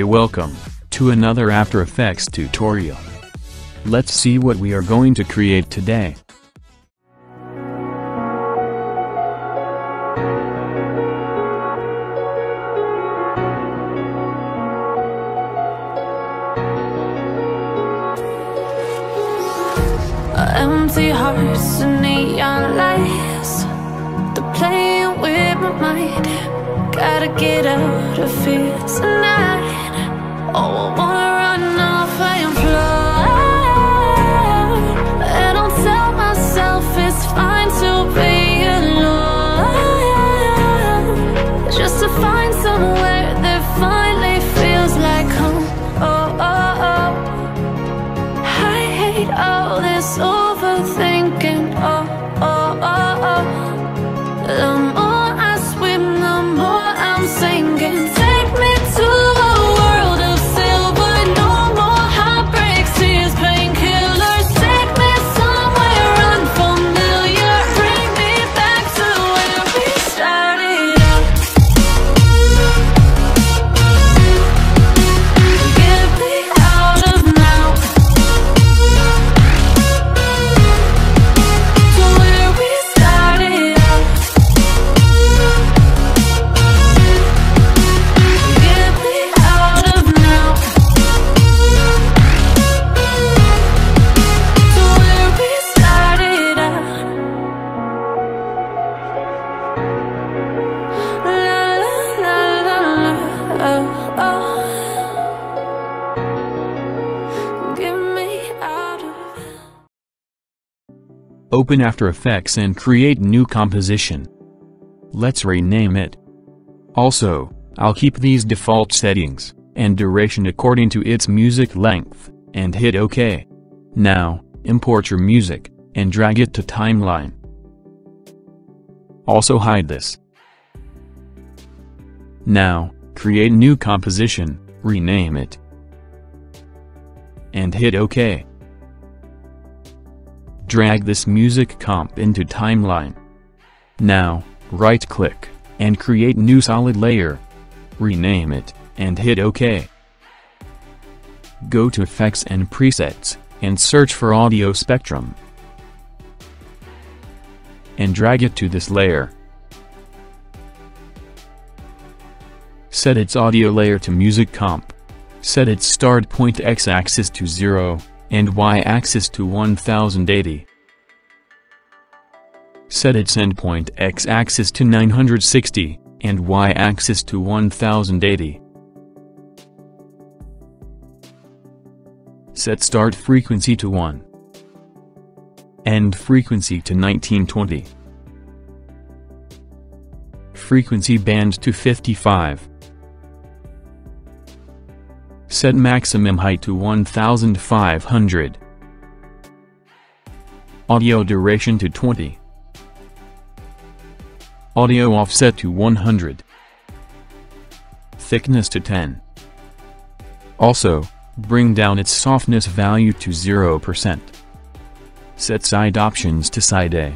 Hey, welcome to another After Effects tutorial. Let's see what we are going to create today. Empty hearts and neon lights, they're playing with my mind. Gotta get out of here tonight. Oh, I wanna run off and fly, and I'll tell myself it's fine to be alone, just to find somewhere that finally feels like home. Oh, oh, oh, I hate all this overthinking. Oh, oh, oh, oh. The more I swim, the more I'm sinking. Take me to a world of silver. No more heartbreaks, tears, painkillers. Take me somewhere unfamiliar. Bring me back to where we started out. Get me out of now, to where we started out. Get me out of now, to where we started out. La la la la la, oh, oh. Get me out of. Open After Effects and create new composition. Let's rename it. Also, I'll keep these default settings and duration according to its music length, and hit OK. Now, import your music and drag it to timeline. Also hide this. Now, create new composition, rename it, and hit OK. Drag this music comp into timeline. Now, right-click, and create new solid layer. Rename it, and hit OK. Go to Effects and Presets, and search for Audio Spectrum. And drag it to this layer. Set its audio layer to Music Comp. Set its start point X-axis to 0, and Y-axis to 1080. Set its endpoint X-axis to 960, and Y-axis to 1080. Set start frequency to 1. End frequency to 1920. Frequency band to 55. Set maximum height to 1500. Audio duration to 20. Audio offset to 100. Thickness to 10. Also, bring down its softness value to 0%. Set side options to side A.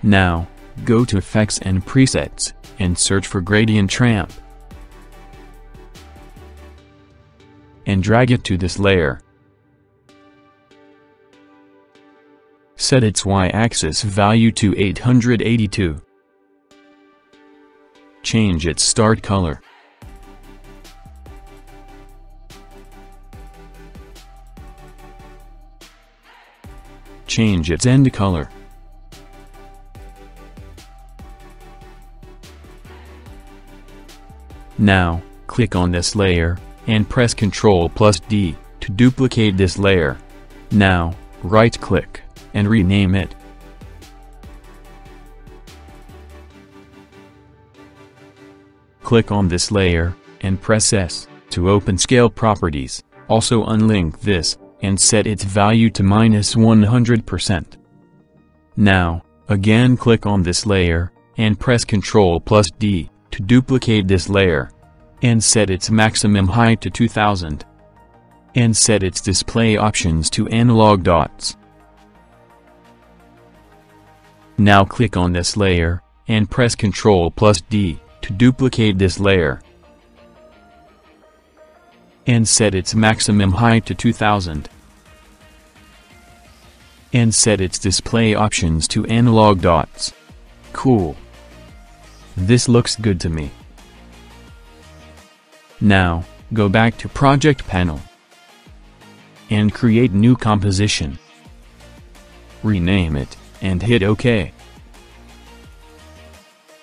Now, go to Effects and Presets, and search for Gradient Ramp. And drag it to this layer. Set its Y-axis value to 882. Change its start color. Change its end color. Now, click on this layer, and press Ctrl+D to duplicate this layer. Now, right-click, and rename it. Click on this layer, and press S to open Scale Properties. Also unlink this, and set its value to -100%. Now, again click on this layer, and press Ctrl+D to duplicate this layer. And set its maximum height to 2000. And set its display options to analog dots. Now click on this layer, and press Ctrl+D to duplicate this layer. and set its maximum height to 2000. And set its display options to analog dots. Cool. This looks good to me. Now, go back to Project Panel. And create new composition. Rename it, and hit OK.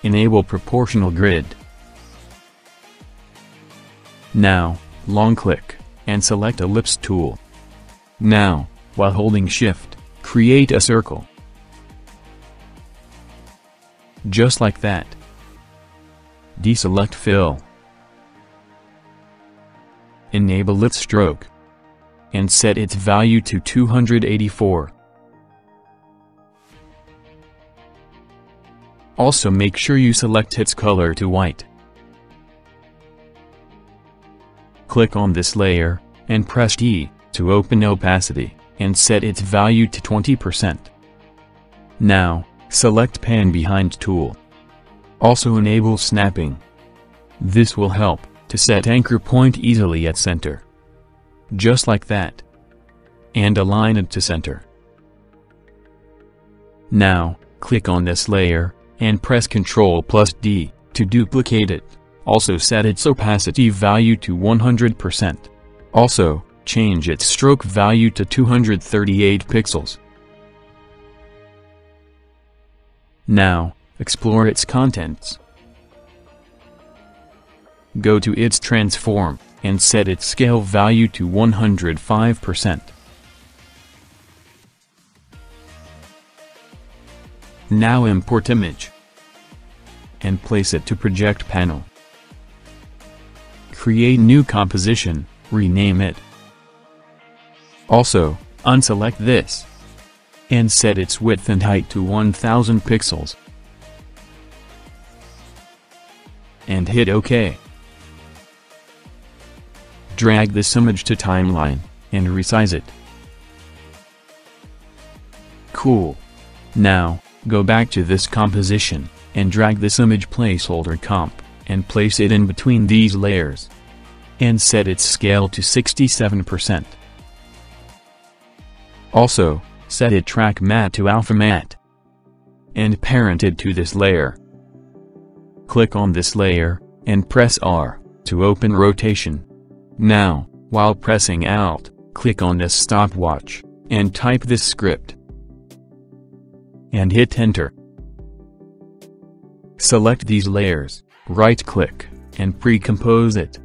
Enable Proportional Grid. Now, long-click, and select Ellipse tool. Now, while holding Shift, create a circle. Just like that. Deselect Fill. Enable its stroke. And set its value to 284. Also make sure you select its color to white. Click on this layer, and press T to open opacity, and set its value to 20%. Now, select Pan Behind tool. Also enable snapping. This will help to set anchor point easily at center. Just like that. And align it to center. Now, click on this layer, and press Ctrl+D to duplicate it. Also set its opacity value to 100%. Also, change its stroke value to 238 pixels. Now, explore its contents. Go to its transform, and set its scale value to 105%. Now import image. And place it to Project Panel. Create new composition, rename it. Also, unselect this. And set its width and height to 1000 pixels. And hit OK. Drag this image to timeline, and resize it. Cool. Now, go back to this composition, and drag this image placeholder comp, and place it in between these layers. And set its scale to 67%. Also, set it track matte to alpha matte. And parent it to this layer. Click on this layer, and press R, to open rotation. Now, while pressing Alt, click on this stopwatch, and type this script. And hit Enter. Select these layers, right-click, and pre-compose it.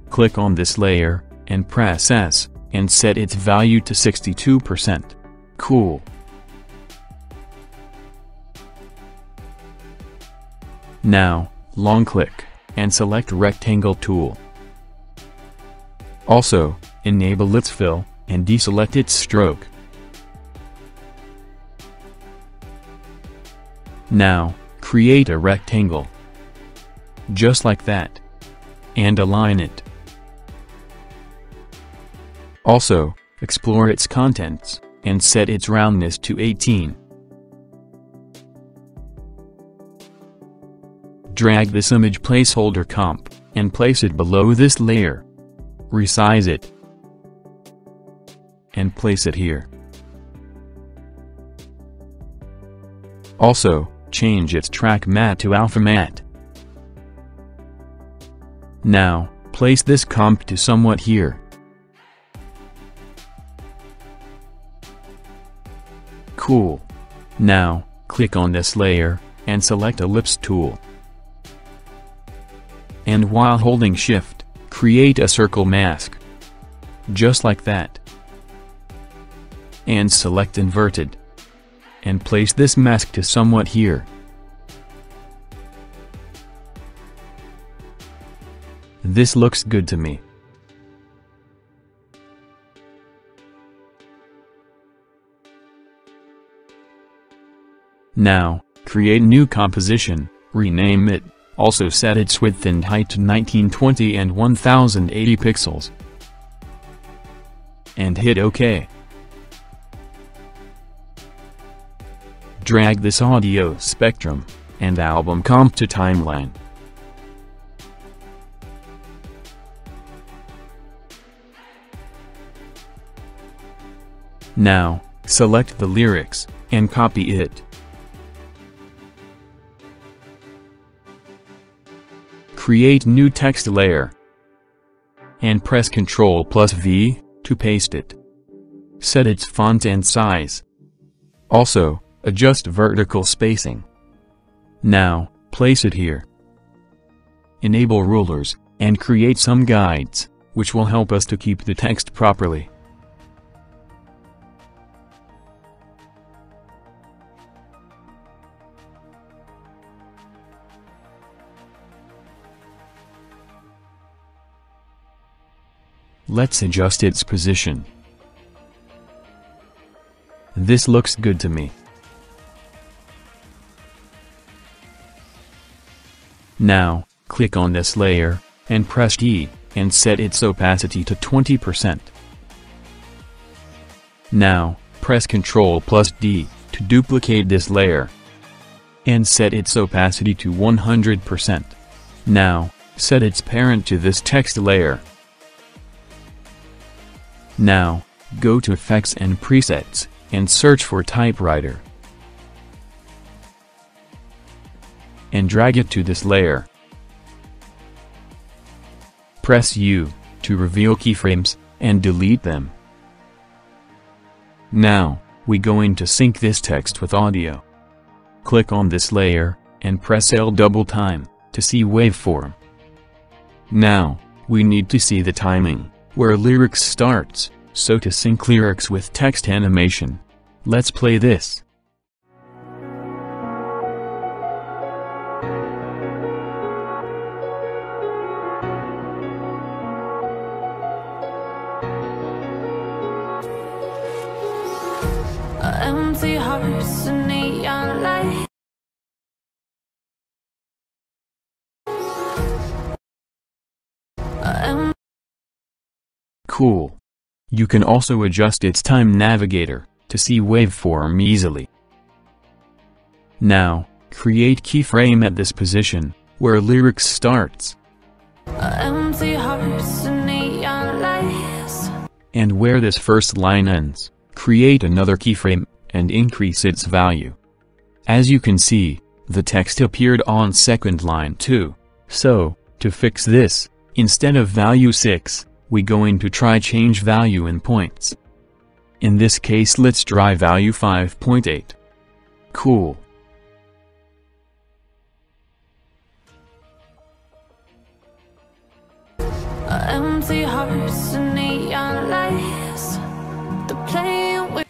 Click on this layer, and press S, and set its value to 62%. Cool. Now, long-click, and select Rectangle tool. Also, enable its fill, and deselect its stroke. Now, create a rectangle. Just like that. And align it. Also, explore its contents, and set its roundness to 18. Drag this image placeholder comp, and place it below this layer. Resize it. And place it here. Also, change its track matte to alpha matte. Now, place this comp to somewhat here. Cool. Now, click on this layer, and select Ellipse tool. And while holding Shift, create a circle mask. Just like that. And select Inverted. And place this mask to somewhat here. This looks good to me. Now, create new composition, rename it. Also set its width and height to 1920 and 1080 pixels. And hit OK. Drag this audio spectrum, and album comp to timeline, Now, select the lyrics, and copy it. Create new text layer. And press Ctrl+V, to paste it. Set its font and size. Also, adjust vertical spacing. Now, place it here. Enable rulers, and create some guides, which will help us to keep the text properly. Let's adjust its position. This looks good to me. Now, click on this layer, and press D, and set its opacity to 20%. Now, press Ctrl+D, to duplicate this layer. And set its opacity to 100%. Now, set its parent to this text layer. Now, go to Effects and Presets, and search for Typewriter. And drag it to this layer. Press U, to reveal keyframes, and delete them. Now, we going to sync this text with audio. Click on this layer, and press L double time, to see waveform. Now, we need to see the timing, where lyrics starts, so to sync lyrics with text animation. Let's play this. Empty hearts and neon light. Cool. You can also adjust its time navigator, to see waveform easily. Now, create keyframe at this position, where lyrics starts. Empty hearts and neon lights. And where this first line ends, create another keyframe, and increase its value. As you can see, the text appeared on second line too. So, to fix this, instead of value 6, we going to try change value in points. In this case let's try value 5.8. Cool. Empty hearts and neon lights. The playing with.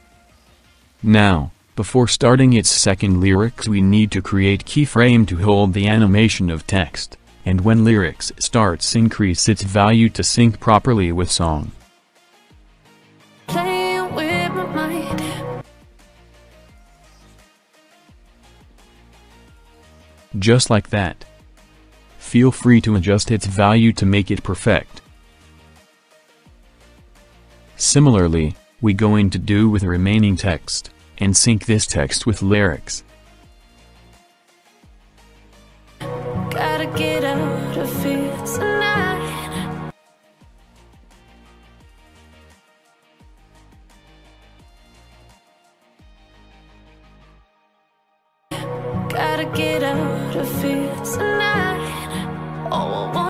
Now, before starting its second lyrics we need to create keyframe to hold the animation of text. And when lyrics starts increase its value to sync properly with song. Playing with my mind. Just like that. Feel free to adjust its value to make it perfect. Similarly, we going to do with remaining text, and sync this text with lyrics. Gotta get out of here tonight. Gotta get out of here tonight. Oh,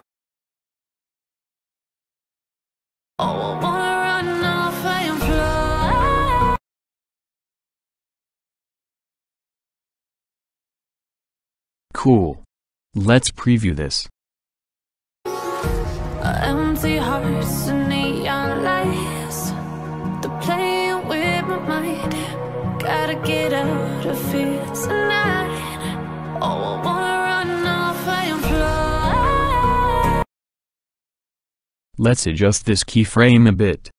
I wanna run off and fly. Cool. Let's preview this. Empty hearts and neon lights. They're playing with my mind. Gotta get out of here tonight. Oh, I wanna run off and fly. Let's adjust this keyframe a bit.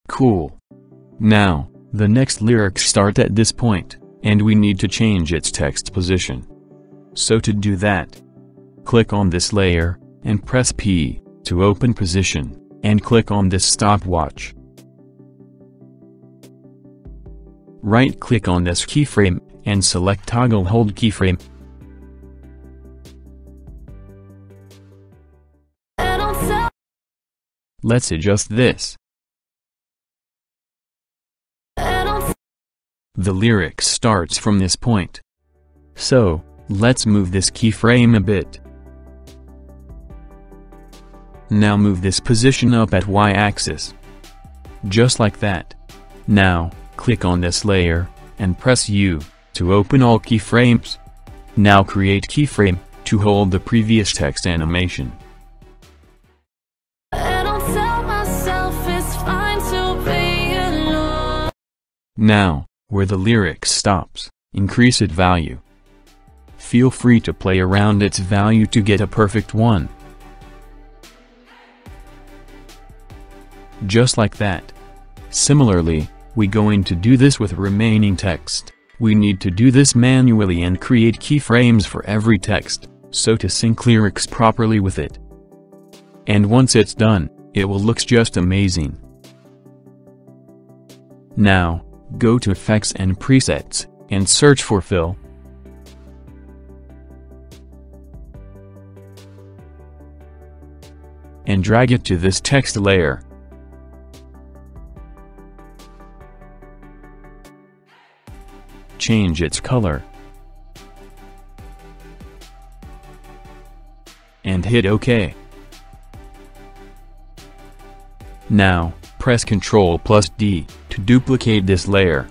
Cool. Now, the next lyrics start at this point, and we need to change its text position. So to do that, click on this layer, and press P, to open position, and click on this stopwatch. Right-click on this keyframe, and select Toggle Hold Keyframe. Let's adjust this. The lyric starts from this point. So, let's move this keyframe a bit. Now move this position up at Y-axis. Just like that. Now, click on this layer, and press U, to open all keyframes. Now create keyframe, to hold the previous text animation. Now, where the lyric stops, increase its value. Feel free to play around its value to get a perfect one. Just like that. Similarly, we going to do this with remaining text. We need to do this manually and create keyframes for every text, so to sync lyrics properly with it. And once it's done, it will look just amazing. Now, go to Effects and Presets, and search for Fill. And drag it to this text layer. Change its color. And hit OK. Now, press Ctrl+D to duplicate this layer.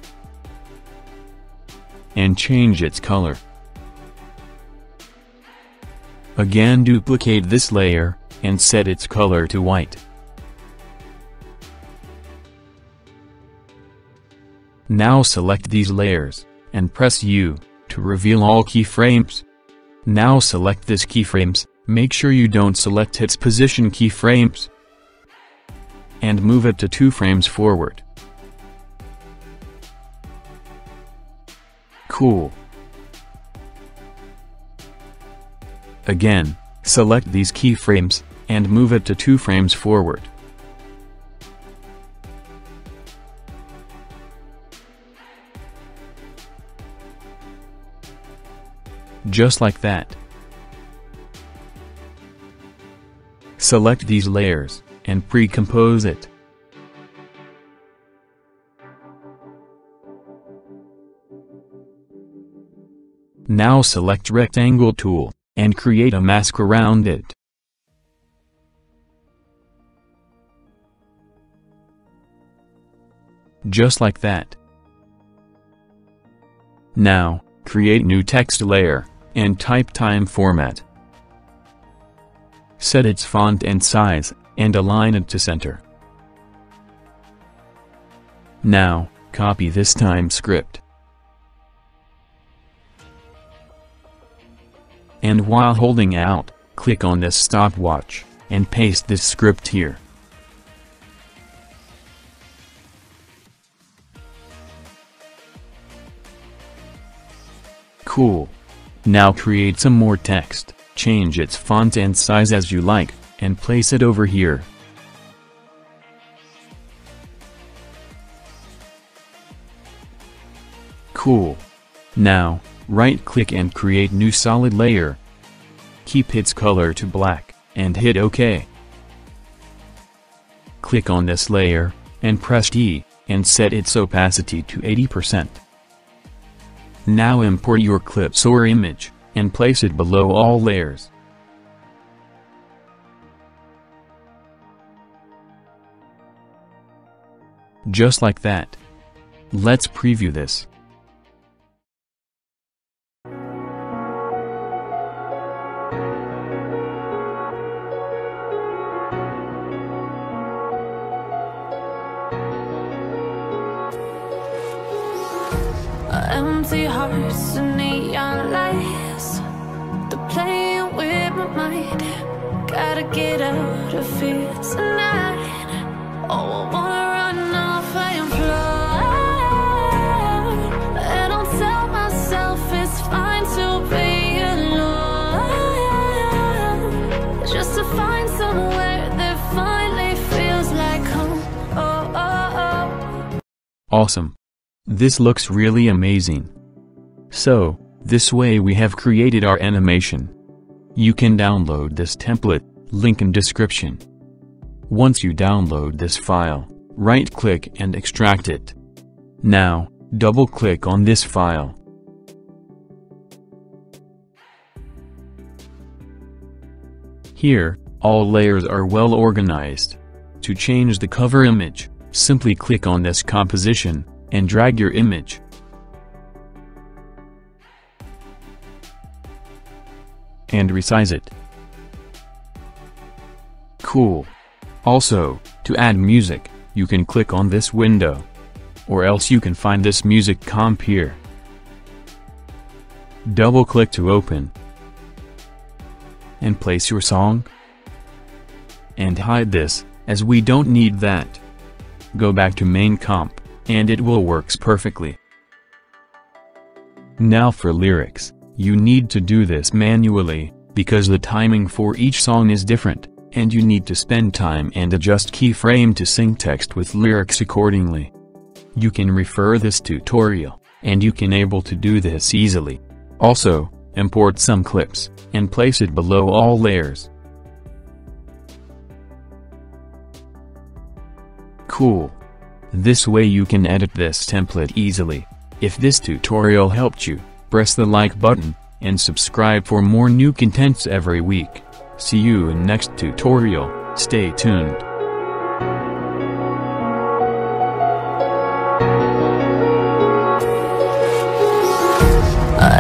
And change its color. Again duplicate this layer, and set its color to white. Now select these layers, and press U, to reveal all keyframes. Now select this keyframes, make sure you don't select its position keyframes. And move it to 2 frames forward. Cool. Again, select these keyframes, and move it to 2 frames forward. Just like that. Select these layers, and pre-compose it. Now select Rectangle tool, and create a mask around it. Just like that. Now, create new text layer, and type time format. Set its font and size, and align it to center. Now, copy this time script. And while holding Alt, click on this stopwatch, and paste this script here. Cool. Now create some more text, change its font and size as you like, and place it over here. Cool. Now, right-click and create new solid layer. Keep its color to black, and hit OK. Click on this layer, and press D, and set its opacity to 80%. Now import your clips or image, and place it below all layers. Just like that. Let's preview this. Empty hearts and neon lights, they're playing with my mind. Gotta get out of here tonight. Oh, I wanna run off and fly. And I'll tell myself it's fine to be alone, just to find somewhere that finally feels like home. Oh, oh, oh. Awesome. This looks really amazing. So, this way we have created our animation. You can download this template, link in description. Once you download this file, right-click and extract it. Now, double-click on this file. Here, all layers are well organized. To change the cover image, simply click on this composition, and drag your image. And resize it. Cool. Also, to add music, you can click on this window. Or else you can find this music comp here. Double-click to open. And place your song. And hide this, as we don't need that. Go back to main comp, and it will works perfectly. Now for lyrics, you need to do this manually, because the timing for each song is different, and you need to spend time and adjust keyframe to sync text with lyrics accordingly. You can refer this tutorial, and you can able to do this easily. Also, import some clips, and place it below all layers. Cool. This way you can edit this template easily. If this tutorial helped you, press the like button, and subscribe for more new contents every week. See you in next tutorial, stay tuned.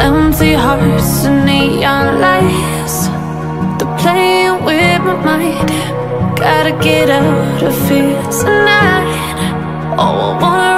Empty hearts and neon lights, they're playing with my mind. Gotta get out of here tonight. Oh, I wanna